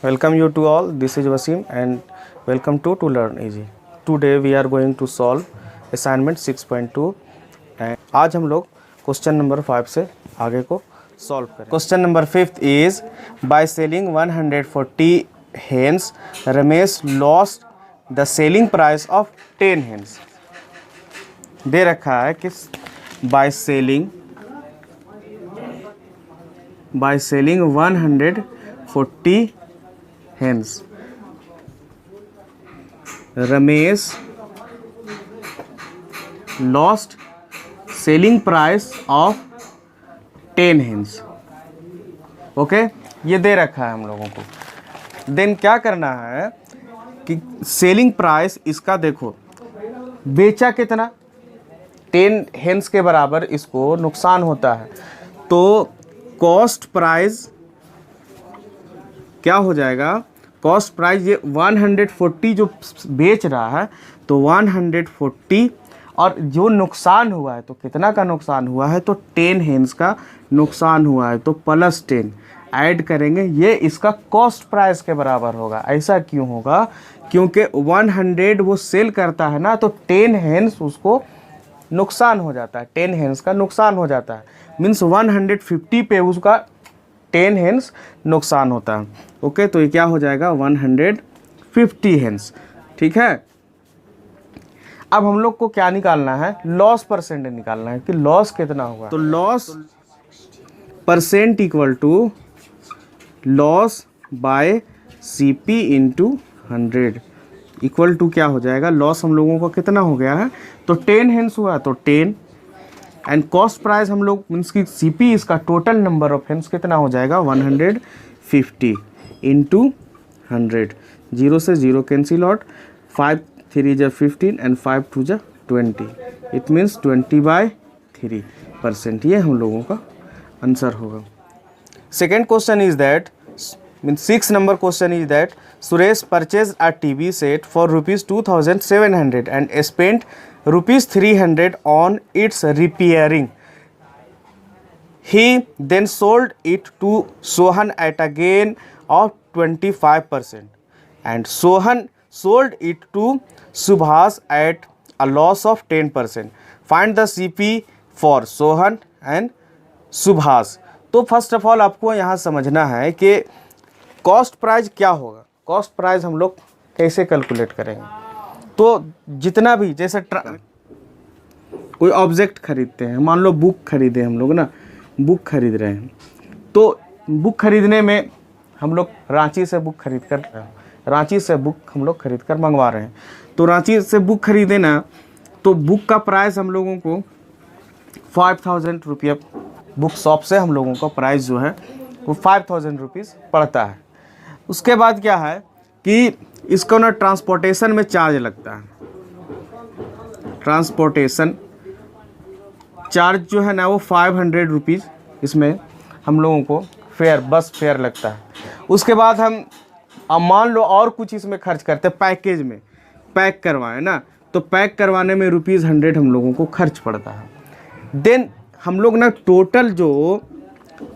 Welcome you to all. This is Wasim and welcome to Learn Easy. Today we are going to solve assignment 6.2 and आज हम लोग question number 5 से आगे को solve करें. Question number 5 is by selling 140 hens Ramesh lost the selling price of 10 hens. दे रखा है कि by selling 140 hens Ramesh lost selling price of 10 hens. Okay, ये दे रखा है हम लोगों को. देन क्या करना है कि सेलिंग प्राइस इसका देखो, बेचा कितना 10 hens के बराबर इसको नुकसान होता है, तो कॉस्ट प्राइस क्या हो जाएगा. कॉस्ट प्राइस ये 140 जो बेच रहा है तो 140 और जो नुकसान हुआ है तो कितना का नुकसान हुआ है तो 10 hens का नुकसान हुआ है तो प्लस 10 ऐड करेंगे, ये इसका कॉस्ट प्राइस के बराबर होगा. ऐसा क्यों होगा? क्योंकि 100 वो सेल करता है ना, तो 10 hens उसको नुकसान हो जाता है. 10 hens का नुकसान हो जाता है, मीन्स 150 पे उसका 10 hens नुकसान होता है. ओके, तो ये क्या हो जाएगा 150 hens. ठीक है, अब हम लोग को क्या निकालना है, लॉस परसेंट निकालना है कि लॉस कितना हुआ. तो loss percent equal to loss by CP into 100 equal to क्या हो जाएगा, लॉस हम लोगों को कितना हो गया है तो 10 hens हुआ तो 10 एंड कॉस्ट प्राइस हम लोग मीन्स की CP इसका टोटल नंबर ऑफ hens कितना हो जाएगा 150 इंटू 100. 0 से 0 कैंसिल आउट, 5 3 जा 15 एंड 5 2 जा 20. It means 20/3%. ये हम लोगों का आंसर होगा. Second question is that means 6 number question is that Suresh purchase a TV set for ₹2700 and spent ₹300 on its repairing. He then sold it to Sohan at a gain of 25% and Sohan sold it to Subhas at a loss of 10%. Find the CP for Sohan and Subhas. तो first of all आपको यहाँ समझना है कि cost price क्या होगा. Cost price हम लोग कैसे कैलकुलेट करेंगे, तो जितना भी जैसे कोई ऑब्जेक्ट खरीदते हैं, मान लो बुक खरीदे हम लोग ना, बुक खरीद रहे हैं, तो बुक खरीदने में हम लोग रांची से बुक खरीद कर मंगवा रहे हैं. तो रांची से बुक खरीदे ना, तो बुक का प्राइस हम लोगों को 5000 रुपया, बुक शॉप से हम लोगों का प्राइस जो है वो 5000 रुपीज़ पड़ता है. उसके बाद क्या है कि इसको ना ट्रांसपोर्टेशन में चार्ज लगता है. ट्रांसपोर्टेशन चार्ज जो है ना वो 500 रुपीज़ इसमें हम लोगों को फेयर, बस फेयर लगता है. उसके बाद हम मान लो और कुछ इसमें खर्च करते हैं, पैकेज में पैक करवाएं ना, तो पैक करवाने में ₹100 हम लोगों को खर्च पड़ता है. देन हम लोग ना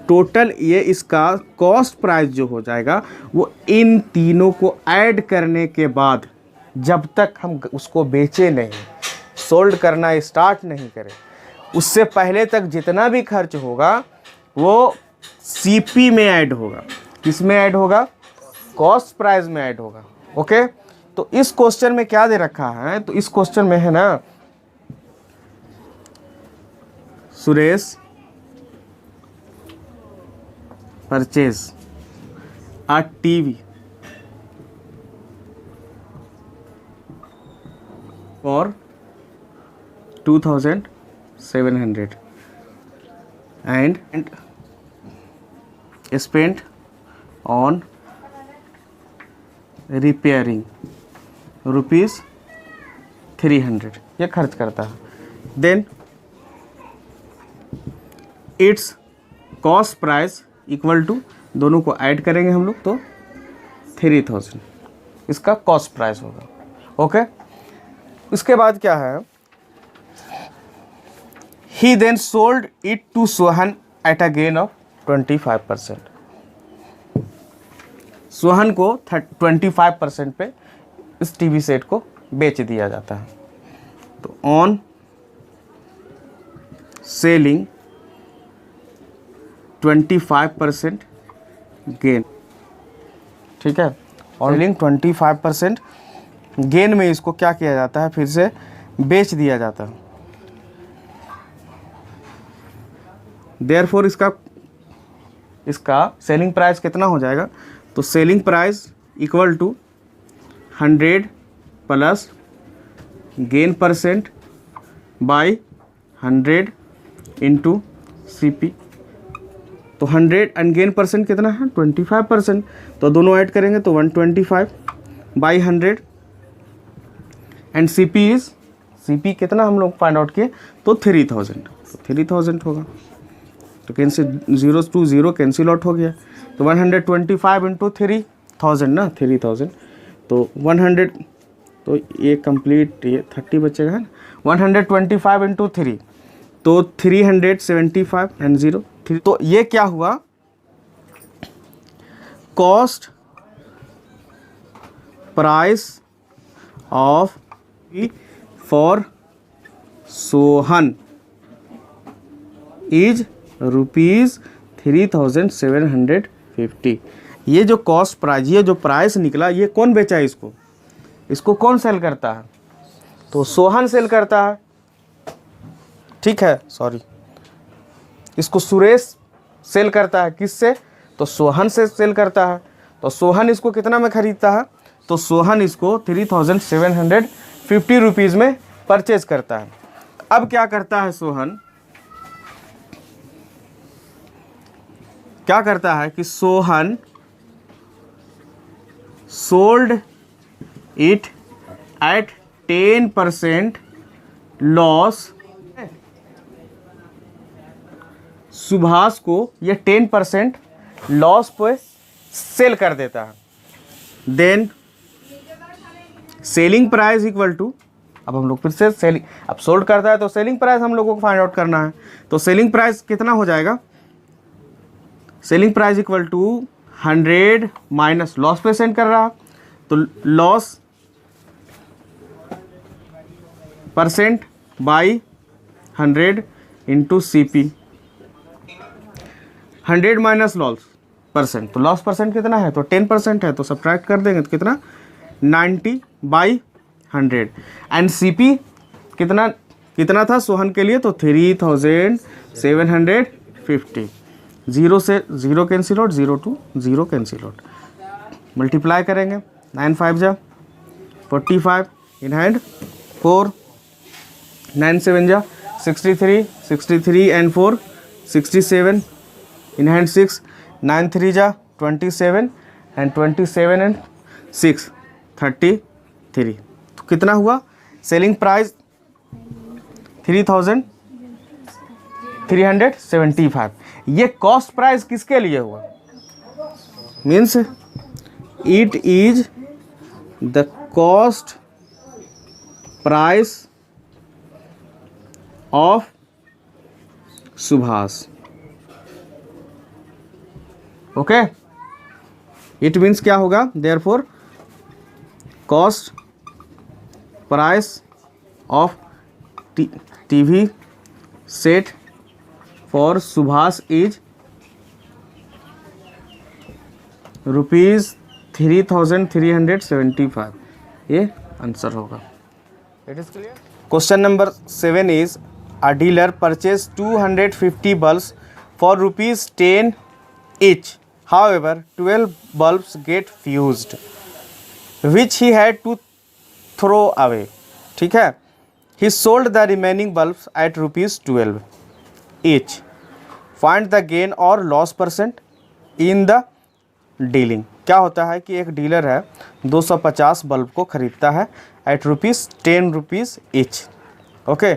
टोटल ये इसका कॉस्ट प्राइस जो हो जाएगा वो इन तीनों को ऐड करने के बाद, जब तक हम उसको बेचे नहीं, सोल्ड करना स्टार्ट नहीं करें, उससे पहले तक जितना भी खर्च होगा वो CP में ऐड होगा. किस में ऐड होगा? कॉस्ट प्राइस में ऐड होगा. ओके, तो इस क्वेश्चन में क्या दे रखा है, तो इस क्वेश्चन में है ना Suresh purchase a TV for 2700 and spent on repairing ₹300. ये खर्च करता है. Then its cost price equal to, दोनों को ऐड करेंगे हम लोग तो 3000 इसका कॉस्ट प्राइस होगा. ओके, उसके बाद क्या है, He then sold it to Sohan at a gain of 25%. Sohan को 25% पे इस टीवी सेट को बेच दिया जाता है। तो ऑन सेलिंग 25% गेन, ठीक है, और सेलिंग 25% गेन में इसको क्या किया जाता है, फिर से बेच दिया जाता है। देयरफॉर इसका सेलिंग प्राइस कितना हो जाएगा, तो selling price equal to 100 plus gain percent by 100 into CP। तो 100 एंड गेन परसेंट कितना है 25%, तो दोनों ऐड करेंगे तो 125 बाई 100 एंड CP कितना हम लोग फाइंड आउट किए, तो 3000, तो 3000 होगा। तो कैंसिल 0 to 0 कैंसिल आउट हो गया। तो 125 इंटू 3000 ना, 3000, तो 100, तो ये कंप्लीट, ये 30 बचेगा है ना, 125 इंटू 3, तो 375 एंड 0। तो ये क्या हुआ, cost price of for Sohan is ₹3750। ये जो कॉस्ट प्राइस, ये जो प्राइस निकला, ये कौन बेचा है इसको कौन सेल करता है, तो सोहन सेल करता है, ठीक है, सॉरी, इसको सुरेश सेल करता है, किससे, तो सोहन से सेल करता है। तो सोहन इसको कितना में खरीदता है, तो सोहन इसको 3750 रुपीज़ में परचेज करता है। अब क्या करता है सोहन, क्या करता है कि Sohan sold it at 10% loss. Subhash को ये 10% लॉस पे सेल कर देता है। Then selling price equal to, अब हम लोग फिर से सेलिंग, अब सोल्ड करता है तो सेलिंग प्राइस हम लोगों को फाइंड आउट करना है। तो सेलिंग प्राइस कितना हो जाएगा, selling price equal to 100 minus loss पे सेंड कर रहा, तो loss percent by 100 into CP। 100 minus loss percent, तो लॉस परसेंट कितना है, तो 10% है, तो सब्ट्रैक्ट कर देंगे तो कितना 90 बाई 100 एंड CP कितना था सोहन के लिए, तो 3750। 0 से 0 cancel out, 0 to 0 cancel out, multiply करेंगे, 9 5 जा 45 इन हैंड 4, 9 7 जा 63, 63 एंड 4 67 इन हैंड 6, 9 3 जा 27 एंड 27 एंड 6 33। तो कितना हुआ, सेलिंग प्राइस 3375। ये कॉस्ट प्राइस किसके लिए हुआ, means it is the cost price of Subhash. Okay, it means क्या होगा, therefore cost price of TV set for Subhash is ₹3375। ये आंसर होगा। It is clear. Question number 7 is a dealer purchase 250 bulbs for ₹10 each. However, 12 bulbs get fused, which he had to throw away. ठीक है, he sold the remaining bulbs at ₹12 each. Find the gain or loss percent in the dealing. क्या होता है कि एक dealer है 250 bulb को खरीदता है एट ₹10 ईच। ओके,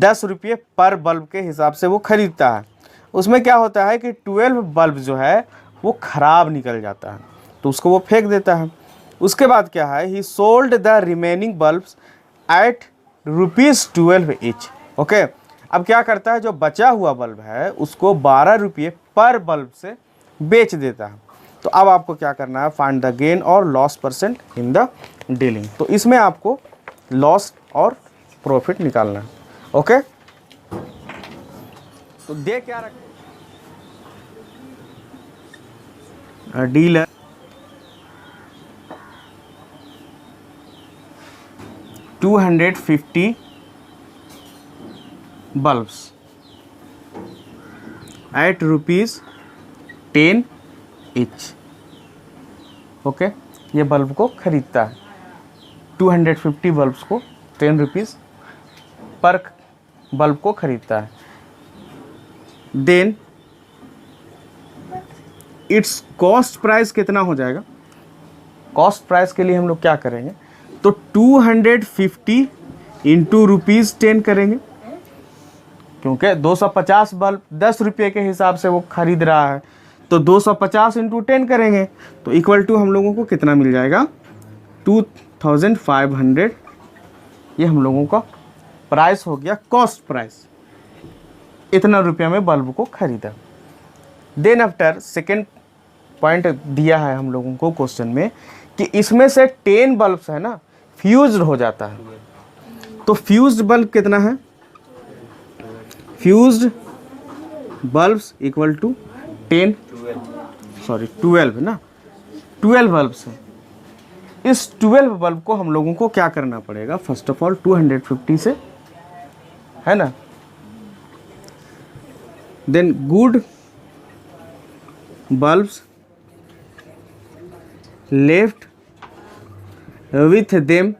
10 रुपये पर बल्ब के हिसाब से वो खरीदता है। उसमें क्या होता है कि 12 बल्ब जो है वो ख़राब निकल जाता है, तो उसको वो फेंक देता है। उसके बाद क्या है, he sold the remaining bulbs at ₹12 each. Okay, अब क्या करता है, जो बचा हुआ बल्ब है उसको 12 रुपये पर बल्ब से बेच देता है। तो अब आपको क्या करना है, फाइंड द गेन और loss percent in the dealing. तो इसमें आपको लॉस और प्रॉफिट निकालना है। ओके, तो दे क्या रखें, dealer $250 bulbs at ₹10 each। Okay, ये बल्ब को खरीदता है, 250 बल्ब्स को 10 रुपीज़ पर बल्ब को खरीदता है। देन इट्स कॉस्ट प्राइस कितना हो जाएगा, कॉस्ट प्राइस के लिए हम लोग क्या करेंगे, तो 250 इंटू ₹10 करेंगे, क्योंकि 250 बल्ब 10 रुपये के हिसाब से वो खरीद रहा है, तो 250 इंटू 10 करेंगे, तो इक्वल टू हम लोगों को कितना मिल जाएगा, 2500। ये हम लोगों का प्राइस हो गया, कॉस्ट प्राइस, इतना रुपया में बल्ब को खरीदा। देन आफ्टर सेकेंड पॉइंट दिया है हम लोगों को क्वेश्चन में कि इसमें से 10 बल्ब्स है ना फ्यूज्ड हो जाता है, तो फ्यूज्ड बल्ब कितना है, फ्यूज्ड बल्ब्स इक्वल टू 12 ना, 12 बल्ब्स है। इस 12 बल्ब को हम लोगों को क्या करना पड़ेगा, फर्स्ट ऑफ ऑल 250 से, है ना, then good bulbs left with them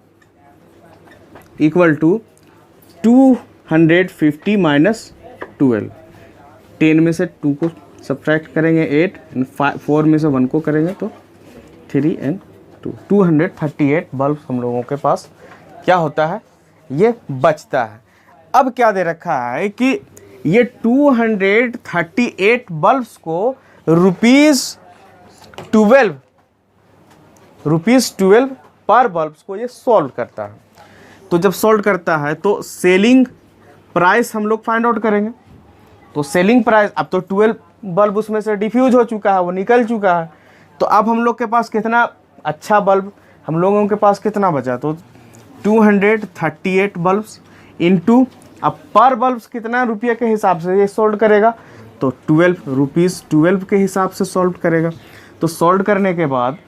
equal to 250 minus 12। 10 में से 2 को सब्ट्रैक्ट करेंगे 8, 4 में से 1 को करेंगे तो 3 एंड 2, 238 बल्ब हम लोगों के पास क्या होता है, ये बचता है। अब क्या दे रखा है कि ये 238 बल्ब्स को ₹12 पर बल्ब्स को ये सॉल्व करता है। तो जब सॉल्व करता है तो सेलिंग प्राइस हम लोग फाइंड आउट करेंगे। तो सेलिंग प्राइस, अब तो 12 बल्ब उसमें से डिफ्यूज हो चुका है, वो निकल चुका है, तो अब हम लोग के पास कितना अच्छा बल्ब, हम लोगों के पास कितना बचा, तो 238 बल्ब्स इंटू, अब पर बल्ब कितना रुपये के हिसाब से ये सोल्व करेगा, तो 12 के हिसाब से सॉल्व करेगा। तो सॉल्व करने के बाद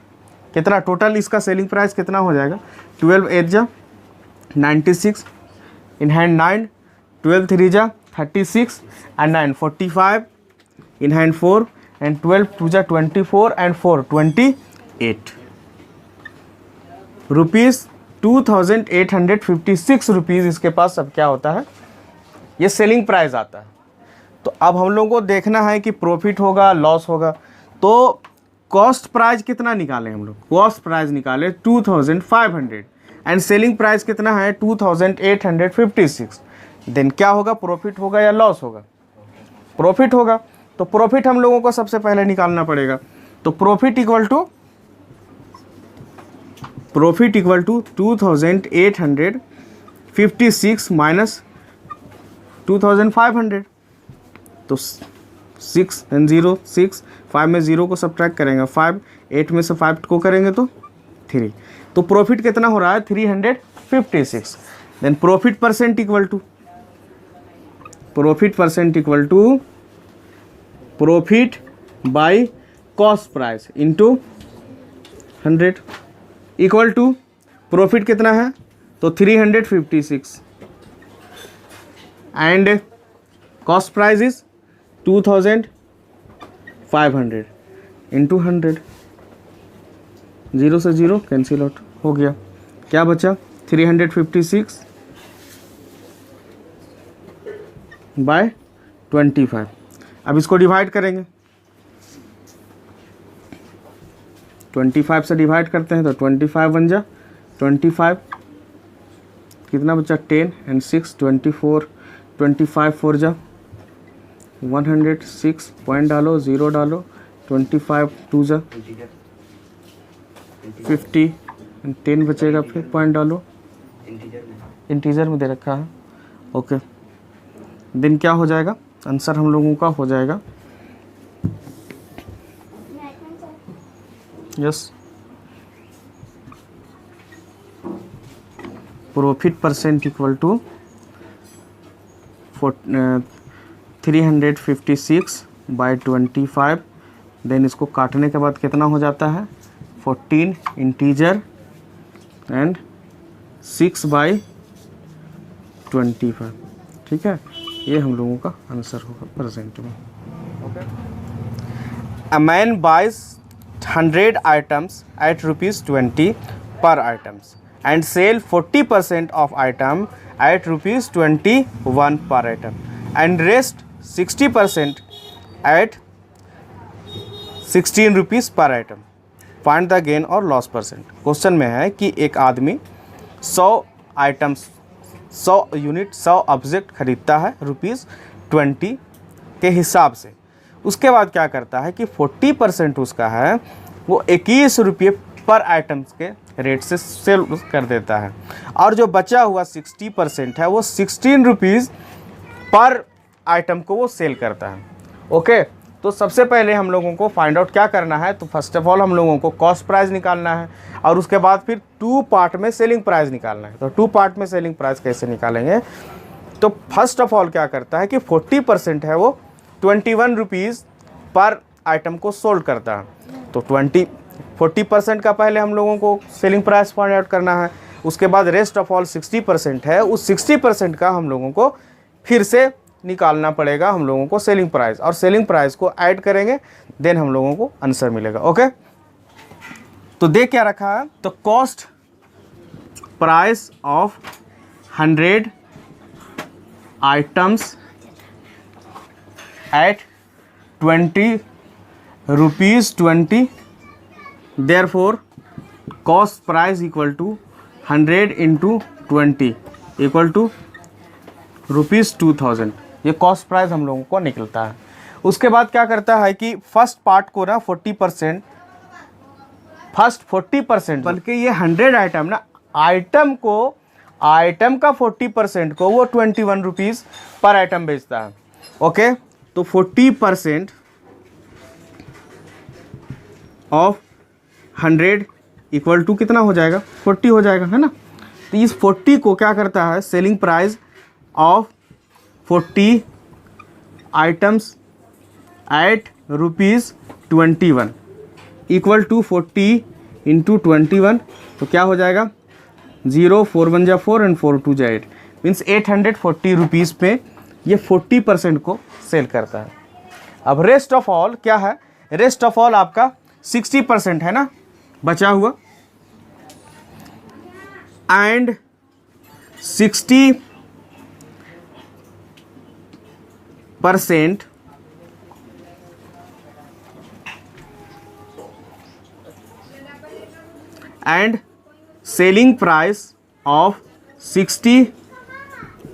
कितना टोटल इसका सेलिंग प्राइस कितना हो जाएगा, 12 8 जा 96, इन हैंड 9, 12 3 जा 36 एंड 9 45, इन हैंड 4 एंड 12 2 जा 24 एंड 4 28 रुपीज़, 2856 रुपीज़ इसके पास अब क्या होता है, ये सेलिंग प्राइस आता है। तो अब हम लोगों को देखना है कि प्रॉफिट होगा लॉस होगा, तो कॉस्ट प्राइस कितना निकालें हम लोग, कॉस्ट प्राइस निकाले 2500 एंड सेलिंग प्राइस कितना है 2856। देन क्या होगा, प्रॉफिट होगा या लॉस होगा, प्रॉफिट होगा। तो प्रॉफिट हम लोगों को सबसे पहले निकालना पड़ेगा। तो प्रॉफिट इक्वल टू 2856 माइनस 2500, तो 6 एंड 0 6, 5 में 0 को सब्ट्रैक्ट करेंगे 5, 8 में से 5 को करेंगे तो 3, तो प्रॉफिट कितना हो रहा है 356। Then profit percent equal to profit by cost price into 100 equal to profit कितना है, तो 356 and cost price is 2500 into 100, 0 से 0 कैंसिल आउट हो गया, क्या बचा 356 बाय 25। अब इसको डिवाइड करेंगे, 25 से डिवाइड करते हैं तो 25 बन जा 25, कितना बचा 10 एंड 6 24, 25 4 जा 106, पॉइंट डालो 0 डालो, 25 2 जा 50 एंड 10 बचेगा, फिर पॉइंट डालो, इंटीजर में दे रखा है। ओके, दिन क्या हो जाएगा, आंसर हम लोगों का हो जाएगा yes, profit percent equal to 356/25। Then इसको काटने के बाद कितना हो जाता है 14 इंटीजर एंड 6/25। ठीक है, ये हम लोगों का आंसर होगा परसेंट में। Okay, a man buys 100 items at ₹20 पर items and sell 40% of item at ₹21 per item and rest 60% at ₹16 per item. Find the gain or loss percent. Question में है कि एक आदमी 100 आइटम्स 100 यूनिट 100 ऑब्जेक्ट खरीदता है ₹20 के हिसाब से। उसके बाद क्या करता है कि 40% उसका है वो ₹21 पर आइटम्स के रेट से सेल कर देता है, और जो बचा हुआ 60% है वो ₹16 पर आइटम को वो सेल करता है। ओके, तो सबसे पहले हम लोगों को फाइंड आउट क्या करना है, तो फर्स्ट ऑफ ऑल हम लोगों को कॉस्ट प्राइस निकालना है और उसके बाद फिर 2 पार्ट में सेलिंग प्राइस निकालना है। तो 2 पार्ट में सेलिंग प्राइस कैसे निकालेंगे, तो फर्स्ट ऑफ ऑल क्या करता है कि 40% है वो ₹21 पर आइटम को सोल्ड करता है। तो 40% का पहले हम लोगों को सेलिंग प्राइस फाइंड आउट करना है। उसके बाद रेस्ट ऑफ ऑल 60% है, उस 60% का हम लोगों को फिर से निकालना पड़ेगा हम लोगों को सेलिंग प्राइस, और सेलिंग प्राइस को ऐड करेंगे, देन हम लोगों को आंसर मिलेगा। ओके, तो दे क्या रखा है, तो cost price of 100 items at ₹20 therefore cost price equal to 100 into 20 equal to ₹2000। ये कॉस्ट प्राइस हम लोगों को निकलता है। उसके बाद क्या करता है कि फर्स्ट पार्ट को ना 40% बल्कि ये 100 आइटम ना, आइटम का 40% को वो ₹21 पर आइटम बेचता है। ओके, तो 40% ऑफ 100 इक्वल टू कितना हो जाएगा 40 हो जाएगा, है ना। तो इस 40 को क्या करता है, selling price of 40 items at ₹21 equal to 40 into 21, तो क्या हो जाएगा 0 4 1 जा 4 एंड 4 2 जा 8 मीन्स ₹840 पे ये 40% को सेल करता है। अब रेस्ट ऑफ ऑल क्या है, रेस्ट ऑफ ऑल आपका 60% है ना बचा हुआ, and 60% and selling price of 60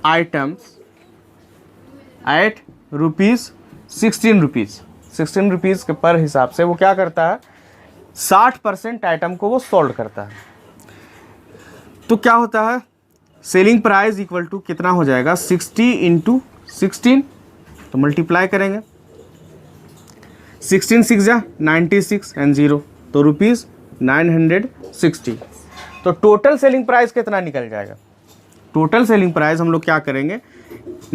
items at ₹16 के पर हिसाब से वो क्या करता है 60% आइटम को वो सोल्ड करता है। तो क्या होता है सेलिंग प्राइस इक्वल टू कितना हो जाएगा 60 इंटू 16, तो मल्टीप्लाई करेंगे 16 6 जा 96 एंड 0 तो ₹960। तो टोटल सेलिंग प्राइस कितना निकल जाएगा, टोटल सेलिंग प्राइस हम लोग क्या करेंगे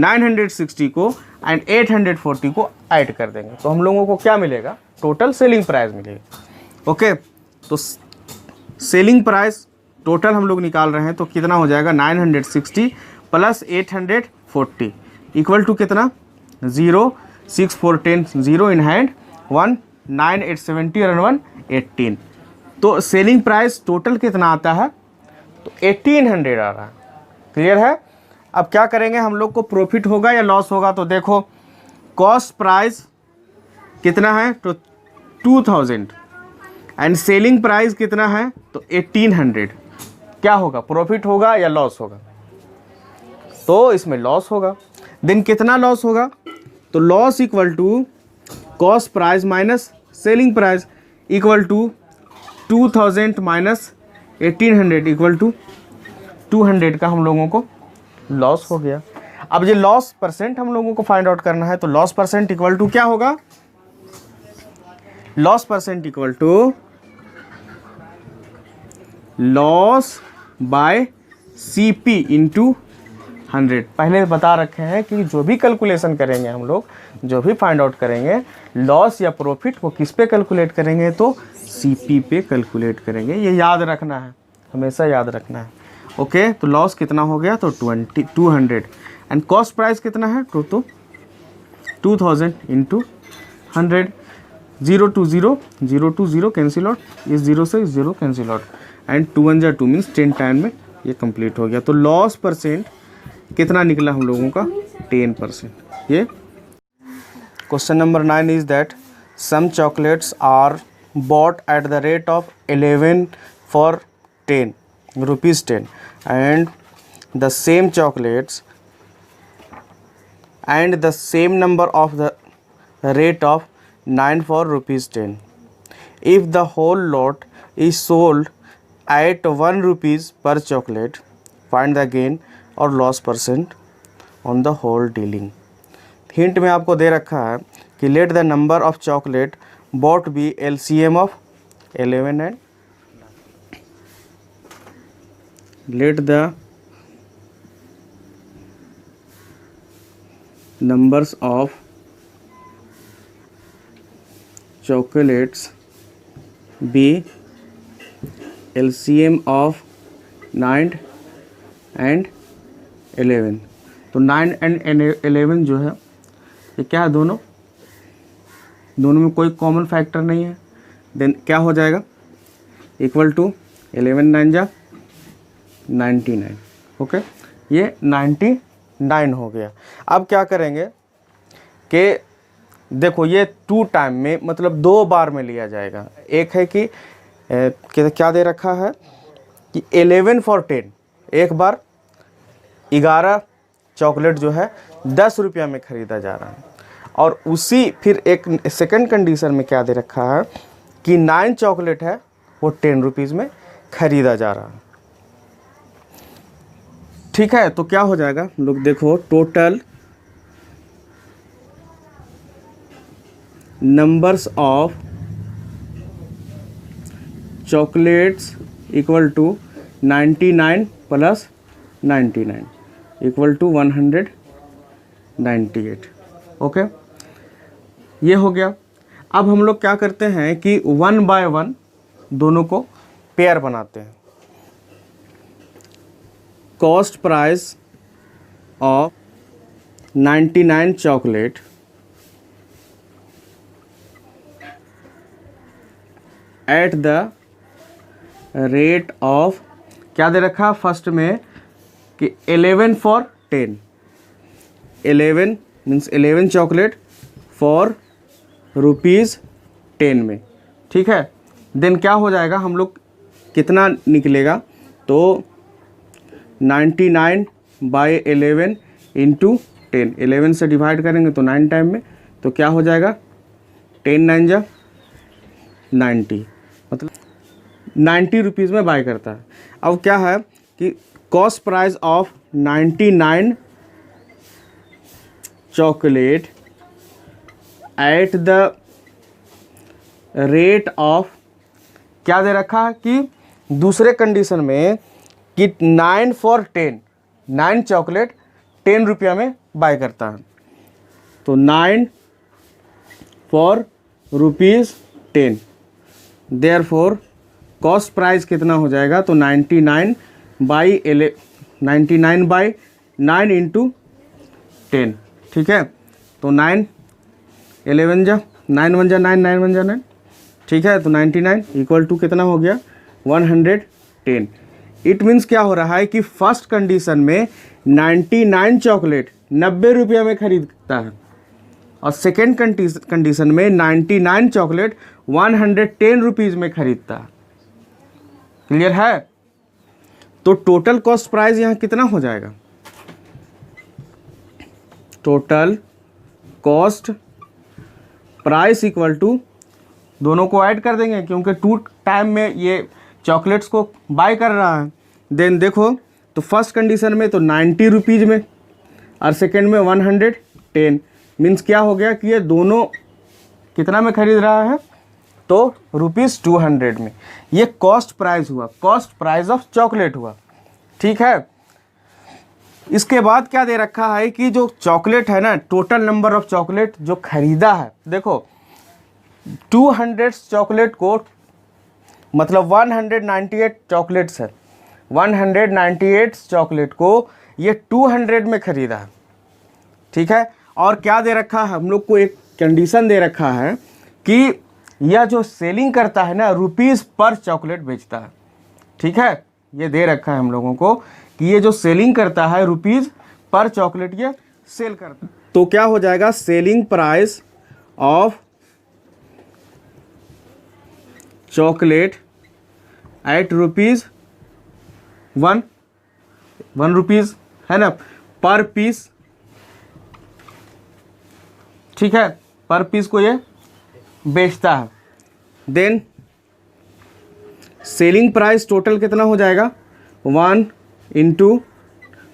960 को एंड 840 को ऐड कर देंगे, तो हम लोगों को क्या मिलेगा टोटल सेलिंग प्राइस मिलेगा। ओके, तो सेलिंग प्राइस टोटल हम लोग निकाल रहे हैं, तो कितना हो जाएगा 960 प्लस 840 इक्वल टू कितना 0 6 4 10 0 इन हैंड 1 9 8 70 और 1 18। तो सेलिंग प्राइस टोटल कितना आता है, तो 1800 आ रहा है। क्लियर है। अब क्या करेंगे हम लोग को प्रॉफिट होगा या लॉस होगा, तो देखो कॉस्ट प्राइस कितना है तो 2000 एंड सेलिंग प्राइस कितना है तो 1800, क्या होगा प्रॉफिट होगा या लॉस होगा, तो इसमें लॉस होगा। देन कितना लॉस होगा, तो loss equal to cost price minus selling price equal to 2000 minus 1800 equal to 200 का हम लोगों को लॉस हो गया। अब ये लॉस परसेंट हम लोगों को फाइंड आउट करना है, तो लॉस परसेंट इक्वल टू क्या होगा, loss percent equal to loss by CP into 100। पहले बता रखे हैं कि जो भी कैलकुलेशन करेंगे हम लोग, जो भी फाइंड आउट करेंगे लॉस या प्रॉफिट, वो किस पे कैलकुलेट करेंगे, तो CP पे कैलकुलेट करेंगे। ये याद रखना है, हमेशा याद रखना है। ओके, तो लॉस कितना हो गया, तो 200 एंड कॉस्ट प्राइस कितना है, तो 2000 इंटू 100। 0 to 0 कैंसिल आउट, इस 0 से इस 0 cancel out and 2 1 2 means 10 time में ये कंप्लीट हो गया। तो लॉस परसेंट कितना निकला हम लोगों का, 10%। ये question number 9 is that some chocolates are bought at the rate of 11 for 10 rupees 10 and the same chocolates and the same number of the rate of 9 for rupees 10. If the whole lot is sold at 1 rupees per chocolate, find the gain or loss percent on the whole dealing. Hint में आपको दे रखा है कि let the number of chocolate bought be LCM of 11 and let the numbers of chocolates be LCM of 9 and 11। तो 9 and 11 जो है ये क्या है, दोनों में कोई कॉमन फैक्टर नहीं है। देन क्या हो जाएगा, इक्वल टू 11 9 जा 99। ओके, ये 99 हो गया। अब क्या करेंगे कि देखो ये 2 टाइम में मतलब 2 बार में लिया जाएगा। एक है कि क्या दे रखा है कि 11 फॉर 10, एक बार 11 चॉकलेट जो है 10 रुपया में ख़रीदा जा रहा है, और उसी फिर एक सेकंड कंडीशन में क्या दे रखा है कि 9 चॉकलेट है वो 10 रुपीज़ में ख़रीदा जा रहा है। ठीक है, तो क्या हो जाएगा, लोग देखो total numbers of chocolates equal to 99 plus 99 equal to 198। Okay, ये हो गया। अब हम लोग क्या करते हैं कि 1 बाय 1 दोनों को पेयर बनाते हैं। Cost price of 99 chocolate eight the rate of, क्या दे रखा फर्स्ट में कि 11 for 10, 11 means 11 chocolate for rupees 10 में। ठीक है, देन क्या हो जाएगा, हम लोग कितना निकलेगा, तो 99 बाई 11 इंटू 10, 11 से डिवाइड करेंगे तो 9 टाइम में, तो क्या हो जाएगा 10 9 जा 90, मतलब 90 रुपीज़ में बाय करता है। अब क्या है कि cost price of 99 chocolate eight the rate of, क्या दे रखा है कि दूसरे कंडीशन में कि 9 फॉर 10, 9 चॉकलेट 10 रुपया में बाय करता है, तो 9 for rupees 10, therefore cost price कितना हो जाएगा, तो 99 बाई 9 इंटू 10। ठीक है, तो 9 11 जा 9 1 जा 9 9 1 जा 9। ठीक है, तो 99 इक्वल टू कितना हो गया 110। इट मीन्स क्या हो रहा है कि फर्स्ट कंडीशन में 99 चॉकलेट 90 रुपया में खरीदता है, और सेकेंड कंडीशन में 99 चॉकलेट 110 रुपीज़ में खरीदता है। क्लियर है? तो टोटल कॉस्ट प्राइस यहाँ कितना हो जाएगा, total cost price equal to, दोनों को ऐड कर देंगे क्योंकि 2 टाइम में ये चॉकलेट्स को बाय कर रहा है। देन देखो तो फर्स्ट कंडीशन में तो 90 रुपीज़ में और सेकेंड में 110, मीन्स क्या हो गया कि ये दोनों कितना में खरीद रहा है, तो ₹200 में। ये कॉस्ट प्राइस हुआ, कॉस्ट प्राइस ऑफ चॉकलेट हुआ, ठीक है। इसके बाद क्या दे रखा है कि जो चॉकलेट है ना, टोटल नंबर ऑफ चॉकलेट जो खरीदा है, देखो 200 चॉकलेट को, मतलब 198 चॉकलेट्स है, 198 चॉकलेट को ये 200 में खरीदा है, ठीक है। और क्या दे रखा है हम लोग को, एक कंडीशन दे रखा है कि यह जो सेलिंग करता है ना, रुपीस पर चॉकलेट बेचता है, ठीक है। ये दे रखा है हम लोगों को कि ये जो सेलिंग करता है रुपीस पर चॉकलेट ये सेल करता है। तो क्या हो जाएगा, selling price of chocolate at ₹1 ₹1 है ना, पर पीस, ठीक है, पर पीस को ये बेचता है। देन सेलिंग प्राइस टोटल कितना हो जाएगा, 1 ×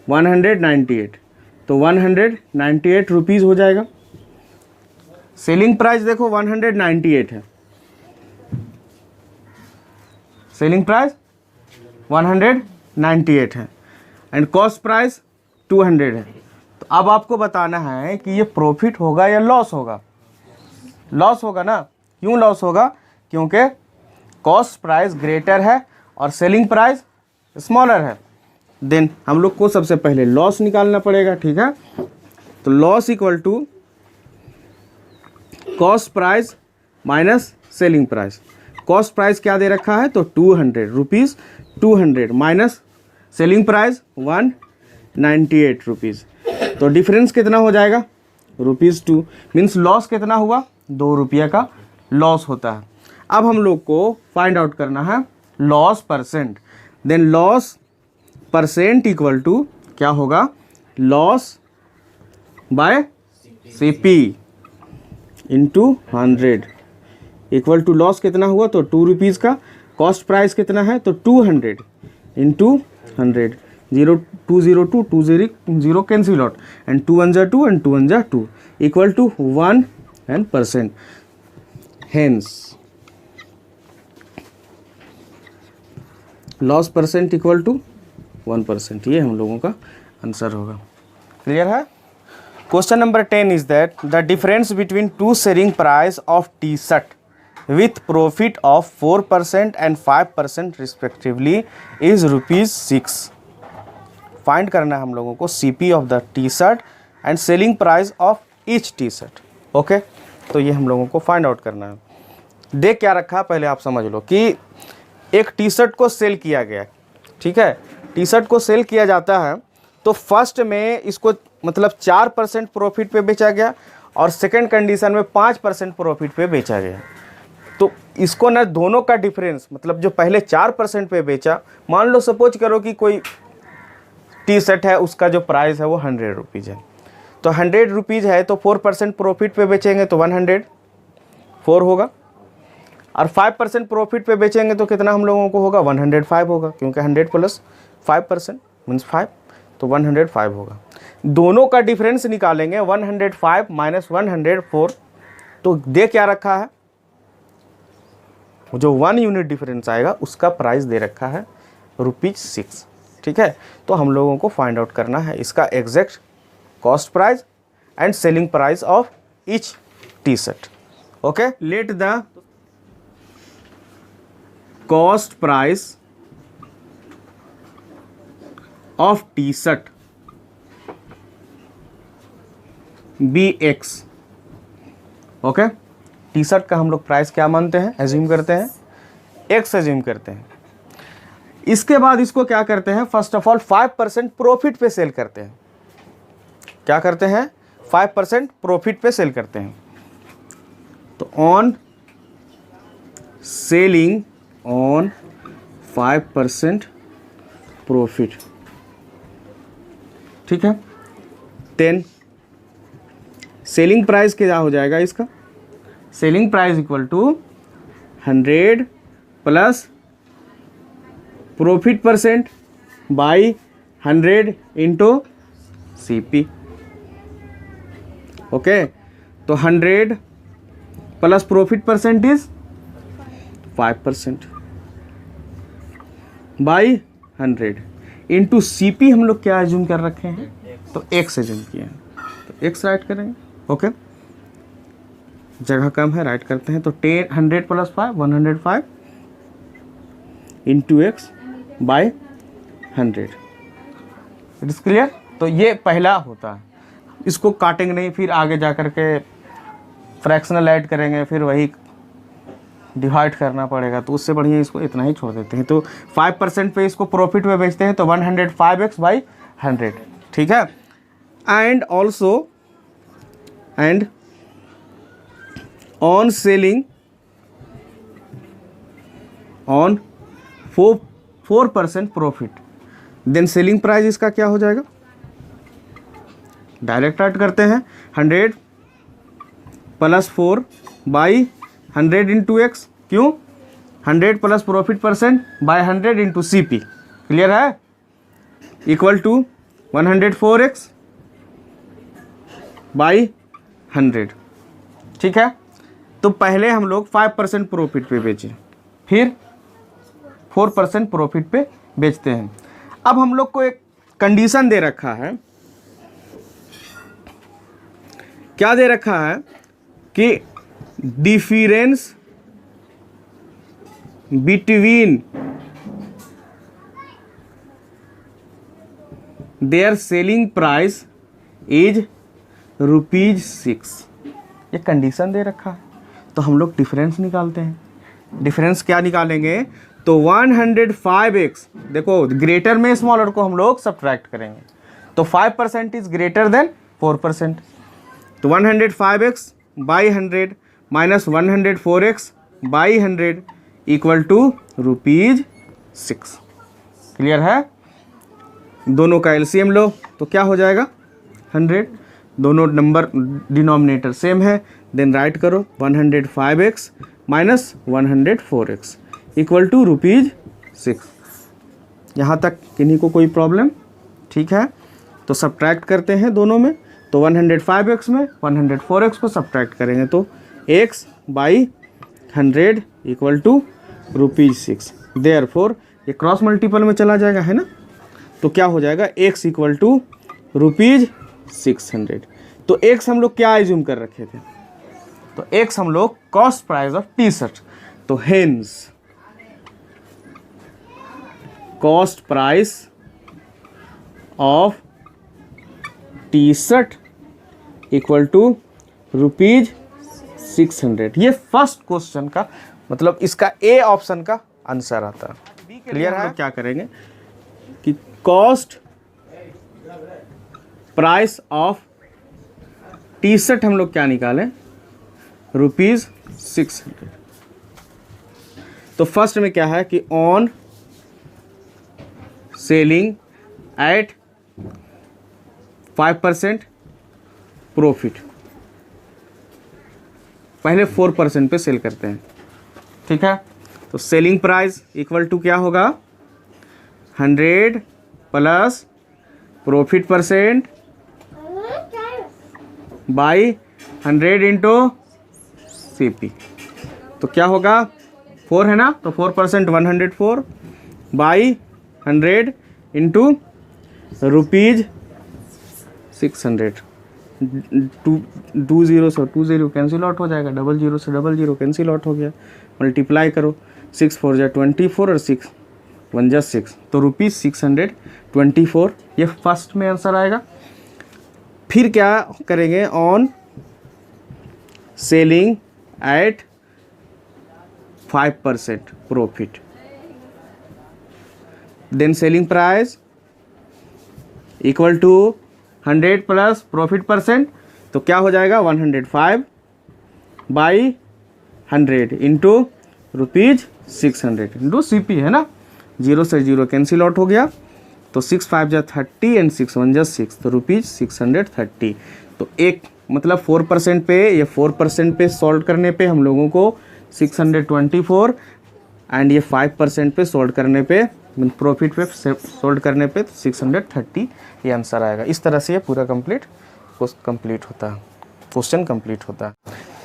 198, तो 198 रुपीज़ हो जाएगा। सेलिंग प्राइस देखो 198 है, सेलिंग प्राइस 198 है एंड कॉस्ट प्राइस 200 है। तो अब आपको बताना है कि ये प्रॉफिट होगा या लॉस होगा। लॉस होगा ना, क्यों लॉस होगा, क्योंकि कॉस्ट प्राइस ग्रेटर है और सेलिंग प्राइस स्मॉलर है। देन हम लोग को सबसे पहले लॉस निकालना पड़ेगा, ठीक है। तो loss equal to cost price minus selling price. Cost price क्या दे रखा है, तो 200 rupees, 200 minus selling price 198 rupees, तो डिफरेंस कितना हो जाएगा, ₹2। मीन्स लॉस कितना हुआ, ₹2 का लॉस होता है। अब हम लोग को फाइंड आउट करना है loss percent. Then loss percent equal to क्या होगा, loss by CP into 100 equal to loss कितना हुआ, तो ₹2 का। कॉस्ट प्राइस कितना है, तो 200 into 100, 0 2 0 2 2 0 cancel out and 2 1 2 and 2 1 2 equal to 1 and percent. Hence loss percent equal to 1%। ये हम लोगों का आंसर होगा। क्लियर है। Question number 10 is that the difference between two selling price of T shirt with profit of 4% and 5% respectively is ₹6। Find करना है हम लोगों को CP of the T shirt and selling price of each T shirt. Okay, तो ये हम लोगों को फाइंड आउट करना है। देख क्या रखा, पहले आप समझ लो कि एक टी शर्ट को सेल किया गया, ठीक है। टी शर्ट को सेल किया जाता है तो फर्स्ट में इसको मतलब 4% प्रॉफिट पे बेचा गया और सेकंड कंडीशन में 5% प्रॉफिट पे बेचा गया। तो इसको ना दोनों का डिफरेंस, मतलब जो पहले 4% पे बेचा, मान लो सपोज करो कि कोई टी शर्ट है, उसका जो प्राइस है वो 100 रुपीज़ है, तो 100 रुपीज़ है तो 4% प्रॉफिट पे बेचेंगे तो 104 होगा, और 5% प्रॉफिट पे बेचेंगे तो कितना हम लोगों को होगा, 105 होगा, क्योंकि 100 + 5% मीन्स 5, तो 105 होगा। दोनों का डिफरेंस निकालेंगे, 105 माइनस 104, तो दे क्या रखा है, जो 1 यूनिट डिफरेंस आएगा उसका प्राइस दे रखा है ₹6। ठीक है, तो हम लोगों को फाइंड आउट करना है इसका exact cost price and selling price of each T shirt. Okay, let the cost price of T shirt be X। Okay, T shirt का हम लोग प्राइस क्या मानते हैं, एज्यूम करते हैं X एज्यूम करते हैं। इसके बाद इसको क्या करते हैं, फर्स्ट ऑफ ऑल 5% प्रॉफिट पे सेल करते हैं। क्या करते हैं, 5% प्रॉफिट पे सेल करते हैं। तो ऑन सेलिंग ऑन 5% प्रॉफिट, ठीक है। 10 सेलिंग प्राइस क्या हो जाएगा इसका, selling price equal to 100 plus profit percent by 100 into CP। Okay, तो 100 plus profit percent is 5% by 100 into CP हम लोग क्या एज्यूम कर रखे हैं, तो x एज्यूम किए हैं, तो x राइट करेंगे। ओके, जगह कम है, राइट करते हैं। तो 100 + 5 105 into x by 100। It is clear. तो ये पहला होता है, इसको काटेंगे नहीं, फिर आगे जा कर के फ्रैक्शनल ऐड करेंगे, फिर वही डिवाइड करना पड़ेगा, तो उससे बढ़िया इसको इतना ही छोड़ देते हैं। तो 5% पे इसको प्रॉफिट में बेचते हैं, तो 105x बाई 100, ठीक है। And also and on selling on 4% profit, then selling price इसका क्या हो जाएगा, डायरेक्ट ऐड करते हैं 100 + 4 बाई 100 इंटू एक्स। क्यों, 100 plus profit percent by 100 into CP, clear है, इक्वल टू 104x बाई 100, ठीक है। तो पहले हम लोग 5% प्रॉफिट पे बेचे, फिर 4% प्रॉफिट पे बेचते हैं। अब हम लोग को एक कंडीशन दे रखा है, क्या दे रखा है कि difference between their selling price is ₹6। ये कंडीशन दे रखा है, तो हम लोग डिफरेंस निकालते हैं। डिफरेंस क्या निकालेंगे, तो 105x, देखो ग्रेटर में स्मॉलर को हम लोग सब्ट्रैक्ट करेंगे, तो 5% इज ग्रेटर देन 4%, तो 105x बाई 100 minus 104x by 100 equal to ₹6। Clear है। दोनों का एलसीएम लो, तो क्या हो जाएगा 100, दोनों नंबर डिनोमिनेटर सेम है, देन राइट करो 105x minus 104x equal to ₹6। यहाँ तक किन्हीं को कोई प्रॉब्लम, ठीक है। तो सब्ट्रैक्ट करते हैं दोनों में, तो 105x में 104x को सब्ट्रैक्ट करेंगे, तो x बाई 100 इक्वल टू ₹6। देयरफॉर ये क्रॉस मल्टीपल में चला जाएगा, है ना, तो क्या हो जाएगा x इक्वल टू ₹600। तो x हम लोग क्या एज्यूम कर रखे थे, तो x हम लोग कॉस्ट प्राइस ऑफ टी-शर्ट, तो hence cost price of T shirt equal to ₹600। ये फर्स्ट क्वेश्चन का मतलब इसका ए ऑप्शन का आंसर आता है। क्लियर है। क्या करेंगे कि कॉस्ट प्राइस ऑफ टी-शर्ट हम लोग क्या निकालें, ₹600। तो फर्स्ट में क्या है कि ऑन सेलिंग एट 5% प्रॉफिट, पहले 4% पे सेल करते हैं, ठीक है। तो सेलिंग प्राइस इक्वल टू क्या होगा, 100 plus profit percent by 100 into CP, तो क्या होगा 4 है ना, तो 4% 104 बाई 100 इंटू ₹600। 2 0 से 2 0 कैंसिल आउट हो जाएगा, 00 से 00 कैंसिल आउट हो गया, मल्टीप्लाई करो, 6 4 जा 24 और 6 1 जा 6, तो ₹624 ये फर्स्ट में आंसर आएगा। फिर क्या करेंगे, on selling at 5% profit, then selling price equal to 100 plus profit percent, तो क्या हो जाएगा 105 बाई 100 इंटू ₹600 इंटू CP, है ना, 0 से 0 कैंसिल आउट हो गया, तो 6 5 जा 30 एंड 6 1 जा 6, तो ₹630। तो एक मतलब 4% पे, ये 4% पे सॉल्व करने पे हम लोगों को 624 एंड ये 5% पे सॉल्व करने पे प्रॉफिट पे सोल्ड करने पे 630 ये आंसर आएगा। इस तरह से ये पूरा कंप्लीट होता है, क्वेश्चन कंप्लीट होता है।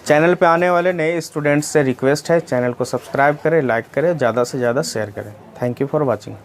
चैनल पे आने वाले नए स्टूडेंट्स से रिक्वेस्ट है, चैनल को सब्सक्राइब करें, लाइक करें, ज़्यादा से ज़्यादा शेयर करें। Thank you for watching.